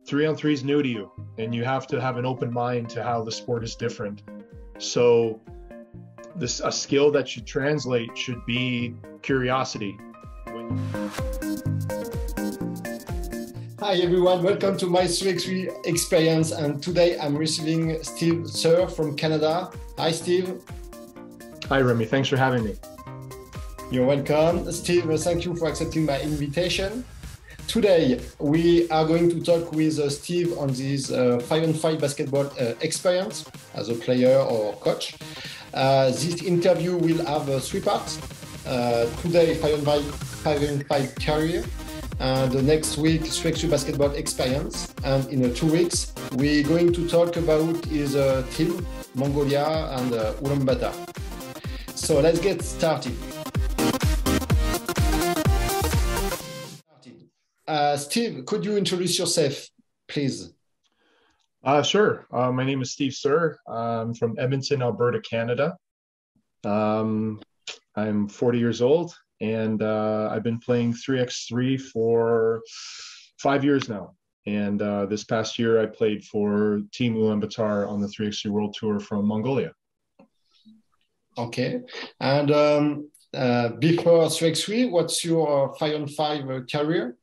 3-on-3 is new to you, and you have to have an open mind to how the sport is different. So a skill that should translate should be curiosity. Hi everyone, welcome to my 3x3 experience, and today I'm receiving Steve Sir from Canada. Hi Steve. Hi Remy, thanks for having me. You're welcome. Steve, thank you for accepting my invitation. Today we are going to talk with Steve on this 5-on-5 basketball experience as a player or coach. This interview will have three parts. Today 5-on-5 career, and the next week 3x3 basketball experience, and in 2 weeks we're going to talk about his team, Mongolia and Ulaanbaatar. So let's get started. Steve, could you introduce yourself, please? Sure. My name is Steve Sir. I'm from Edmonton, Alberta, Canada. I'm 40 years old, and I've been playing 3x3 for 5 years now. And this past year, I played for Team Ulaanbaatar on the 3x3 World Tour from Mongolia. Okay. And before 3x3, what's your 5-on-5 career?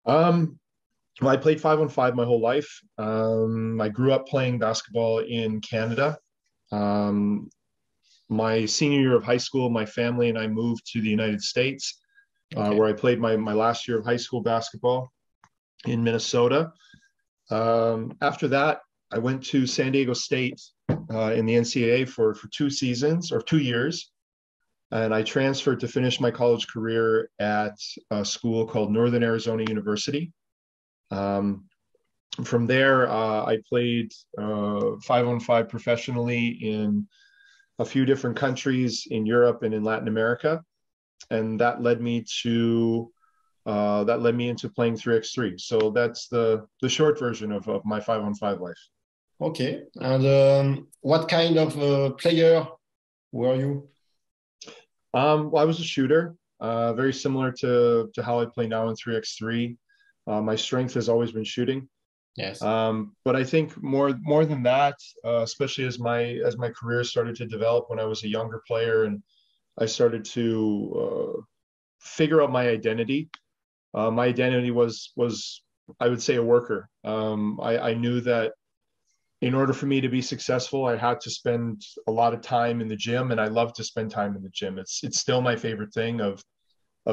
Well, I played 5-on-5 my whole life. I grew up playing basketball in Canada. My senior year of high school, my family and I moved to the United States, where I played my last year of high school basketball in Minnesota. After that, I went to San Diego State in the NCAA for 2 seasons or 2 years. And I transferred to finish my college career at a school called Northern Arizona University. From there, I played 5-on-5 professionally in a few different countries in Europe and in Latin America, and that led me into playing 3x3. So that's the short version of my 5-on-5 life. Okay, and what kind of player were you? Well, I was a shooter, very similar to how I play now in 3x3. My strength has always been shooting. Yes. But I think more than that, especially as my career started to develop when I was a younger player, and I started to figure out my identity. My identity was I would say a worker. I knew that in order for me to be successful, I had to spend a lot of time in the gym, and I love to spend time in the gym. It's still my favorite thing of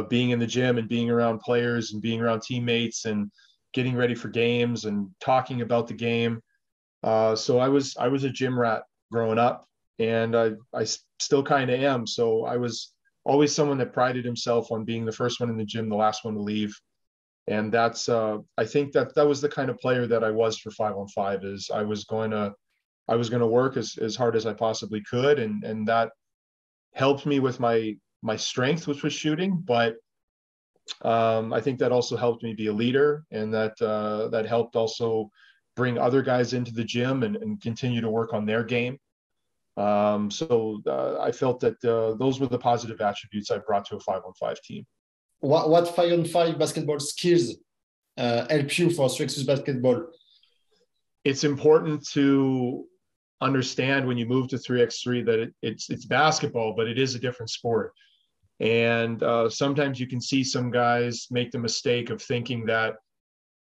being in the gym and being around players and being around teammates and getting ready for games and talking about the game. So I was a gym rat growing up, and I still kind of am. So I was always someone that prided himself on being the first one in the gym, the last one to leave. And that's I think that was the kind of player that I was for 5-on-5. Is I was going to work as hard as I possibly could, and that helped me with my strength, which was shooting, but I think that also helped me be a leader, and that helped also bring other guys into the gym and continue to work on their game. So I felt that those were the positive attributes I brought to a 5-on-5 team. What 5-on-5 basketball skills help you for 3x3 basketball? It's important to understand when you move to 3x3 that it's basketball, but it is a different sport. And sometimes you can see some guys make the mistake of thinking that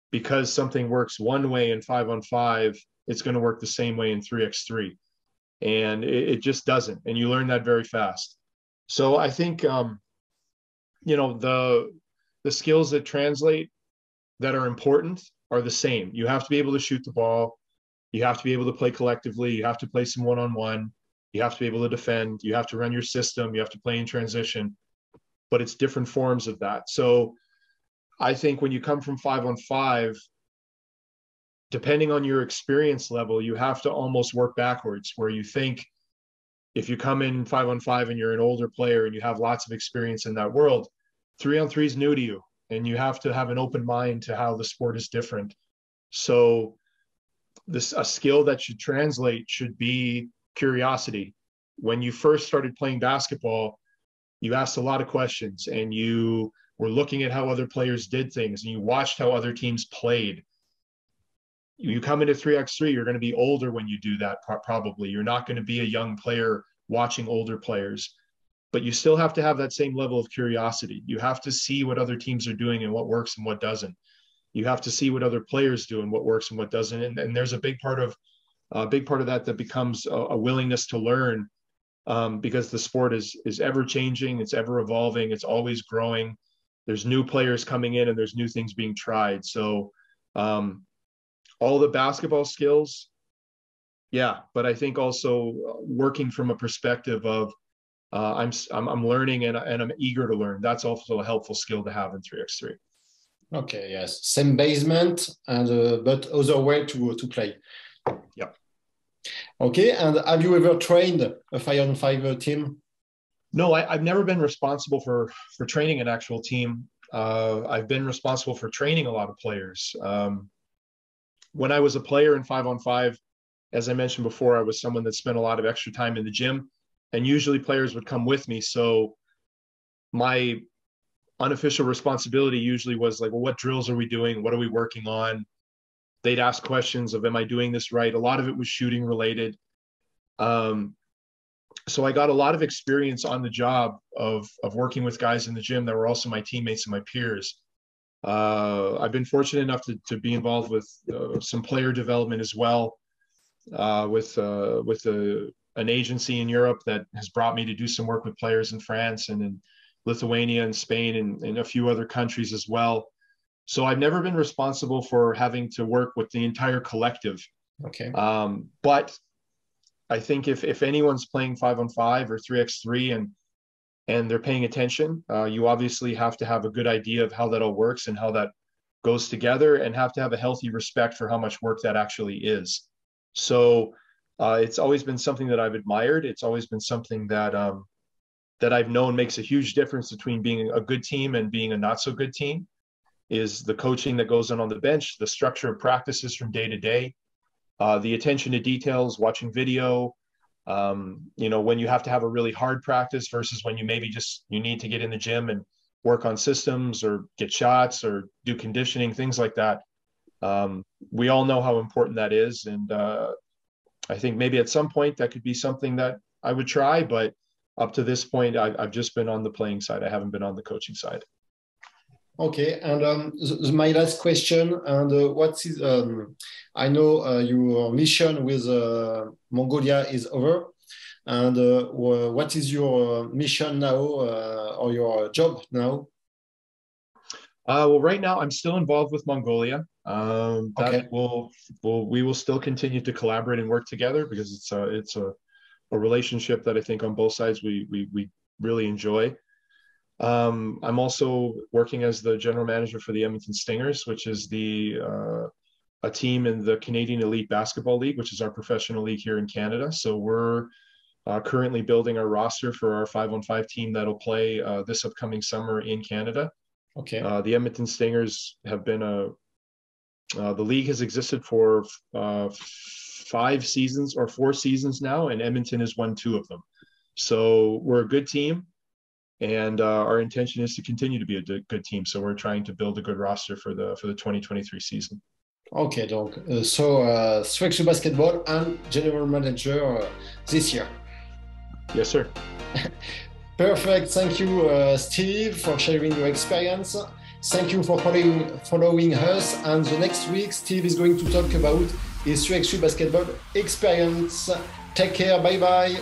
because something works one way in 5-on-5, it's going to work the same way in 3x3. And it just doesn't. And you learn that very fast. So I think, the skills that translate that are important are the same. You have to be able to shoot the ball. You have to be able to play collectively. You have to play some one-on-one. You have to be able to defend. You have to run your system. You have to play in transition. But it's different forms of that. So I think when you come from 5-on-5, depending on your experience level, you have to almost work backwards, where you think if you come in 5-on-5 and you're an older player and you have lots of experience in that world, 3-on-3 is new to you, and you have to have an open mind to how the sport is different. So a skill that should translate should be curiosity. When you first started playing basketball, you asked a lot of questions, and you were looking at how other players did things, and you watched how other teams played. you come into 3x3, you're going to be older when you do that. Probably you're not going to be a young player watching older players, but you still have to have that same level of curiosity. You have to see what other teams are doing and what works and what doesn't. You have to see what other players do and what works and what doesn't. And there's a big part of that becomes a willingness to learn, because the sport is ever changing, it's ever evolving, it's always growing. There's new players coming in and there's new things being tried. So all the basketball skills, yeah, but I think also working from a perspective of I'm learning and I'm eager to learn. That's also a helpful skill to have in 3x3. Okay, yes, same basement and but other way to play. Yeah. Okay, and have you ever trained a 5-on-5 team? No, I've never been responsible for training an actual team. I've been responsible for training a lot of players. When I was a player in 5-on-5, as I mentioned before, I was someone that spent a lot of extra time in the gym, and usually players would come with me. So my unofficial responsibility usually was like, well, what drills are we doing? What are we working on? They'd ask questions of, am I doing this right? A lot of it was shooting related. So I got a lot of experience on the job of working with guys in the gym that were also my teammates and my peers. I've been fortunate enough to be involved with some player development as well, with an agency in Europe that has brought me to do some work with players in France and in Lithuania and Spain and a few other countries as well. So I've never been responsible for having to work with the entire collective. Okay. But I think if anyone's playing 5-on-5 or 3x3 and they're paying attention, you obviously have to have a good idea of how that all works and how that goes together, and have to have a healthy respect for how much work that actually is. So it's always been something that I've admired. It's always been something that that I've known makes a huge difference between being a good team and being a not so good team, is the coaching that goes on the bench, the structure of practices from day to day, the attention to details, watching video, when you have to have a really hard practice versus when you maybe just, you need to get in the gym and work on systems or get shots or do conditioning, things like that. We all know how important that is. And I think maybe at some point that could be something that I would try, but up to this point, I've just been on the playing side. I haven't been on the coaching side. Okay, and my last question, and what is, I know your mission with Mongolia is over, and what is your mission now, or your job now? Well, right now I'm still involved with Mongolia. Okay. We will still continue to collaborate and work together, because it's a relationship that I think on both sides we really enjoy. I'm also working as the general manager for the Edmonton Stingers, which is a team in the Canadian Elite Basketball League, which is our professional league here in Canada. So we're currently building our roster for our 5-on-5 team that'll play this upcoming summer in Canada. Okay. The Edmonton Stingers have been the league has existed for 5 seasons or 4 seasons now, and Edmonton has won 2 of them. So we're a good team. And our intention is to continue to be a good team. So we're trying to build a good roster for the 2023 season. Okay, donc, so 3x3 Basketball and general manager this year. Yes, sir. Perfect. Thank you, Steve, for sharing your experience. Thank you for following us. And the next week, Steve is going to talk about his 3x3 Basketball experience. Take care. Bye-bye.